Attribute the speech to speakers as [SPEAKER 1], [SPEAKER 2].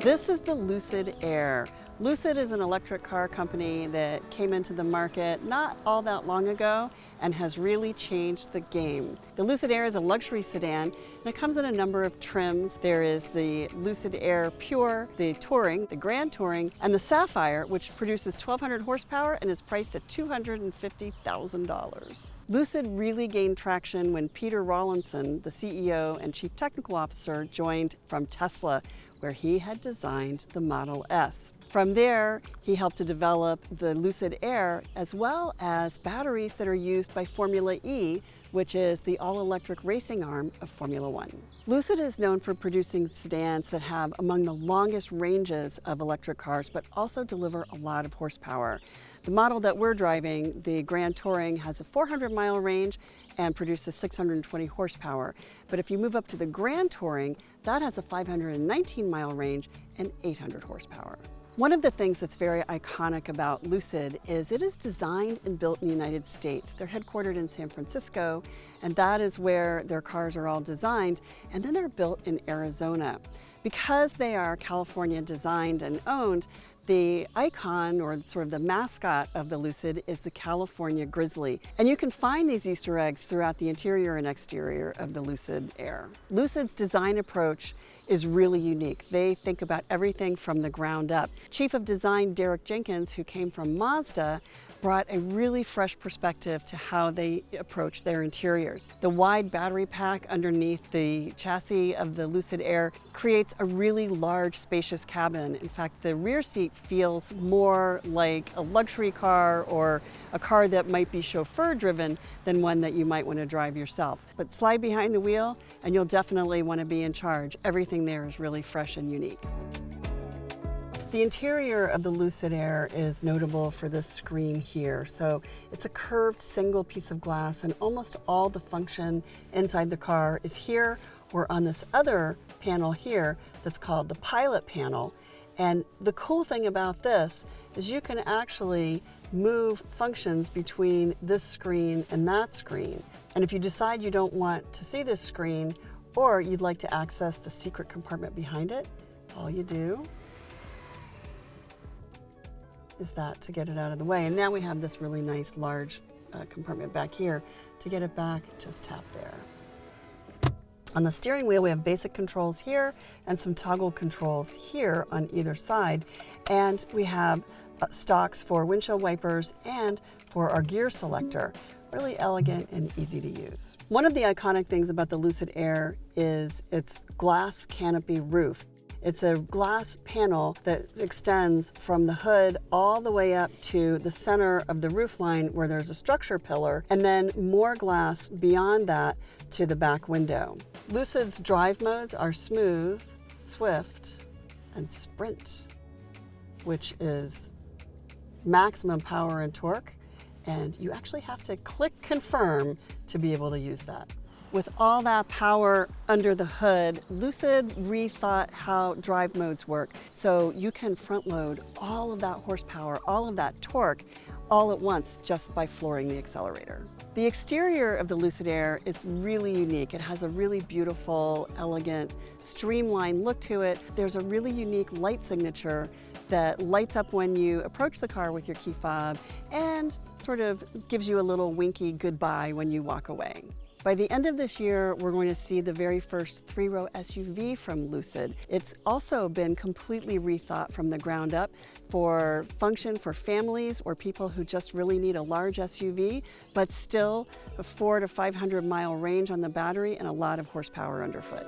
[SPEAKER 1] This is the Lucid Air. Lucid is an electric car company that came into the market not all that long ago and has really changed the game. The Lucid Air is a luxury sedan and it comes in a number of trims. There is the Lucid Air Pure, the Touring, the Grand Touring, and the Sapphire, which produces 1,200 horsepower and is priced at $250,000. Lucid really gained traction when Peter Rawlinson, the CEO and Chief Technical Officer, joined from Tesla, where he had designed the Model S. From there, he helped to develop the Lucid Air, as well as batteries that are used by Formula E, which is the all-electric racing arm of Formula One. Lucid is known for producing sedans that have among the longest ranges of electric cars, but also deliver a lot of horsepower. The model that we're driving, the Grand Touring, has a 400-mile range and produces 620 horsepower. But if you move up to the Grand Touring, that has a 519-mile range and 800 horsepower. One of the things that's very iconic about Lucid is it is designed and built in the United States. They're headquartered in San Francisco, and that is where their cars are all designed, and then they're built in Arizona. Because they are California designed and owned, the icon, or sort of the mascot of the Lucid, is the California Grizzly. And you can find these Easter eggs throughout the interior and exterior of the Lucid Air. Lucid's design approach is really unique. They think about everything from the ground up. Chief of Design Derek Jenkins, who came from Mazda, brought a really fresh perspective to how they approach their interiors. The wide battery pack underneath the chassis of the Lucid Air creates a really large, spacious cabin. In fact, the rear seat feels more like a luxury car or a car that might be chauffeur-driven than one that you might want to drive yourself. But slide behind the wheel and you'll definitely want to be in charge. Everything there is really fresh and unique. The interior of the Lucid Air is notable for this screen here. So it's a curved single piece of glass, and almost all the function inside the car is here or on this other panel here that's called the pilot panel. And the cool thing about this is you can actually move functions between this screen and that screen. And if you decide you don't want to see this screen, or you'd like to access the secret compartment behind it, all you do is that to get it out of the way. And now we have this really nice large compartment back here. To get it back, just tap there. On the steering wheel, we have basic controls here and some toggle controls here on either side. And we have stalks for windshield wipers and for our gear selector. Really elegant and easy to use. One of the iconic things about the Lucid Air is its glass canopy roof. It's a glass panel that extends from the hood all the way up to the center of the roofline where there's a structure pillar, and then more glass beyond that to the back window. Lucid's drive modes are smooth, swift, and sprint, which is maximum power and torque, and you actually have to click confirm to be able to use that. With all that power under the hood, Lucid rethought how drive modes work. So you can front load all of that horsepower, all of that torque, all at once just by flooring the accelerator. The exterior of the Lucid Air is really unique. It has a really beautiful, elegant, streamlined look to it. There's a really unique light signature that lights up when you approach the car with your key fob and sort of gives you a little winky goodbye when you walk away. By the end of this year, we're going to see the very first three-row SUV from Lucid. It's also been completely rethought from the ground up for function for families or people who just really need a large SUV, but still a 400 to 500 mile range on the battery and a lot of horsepower underfoot.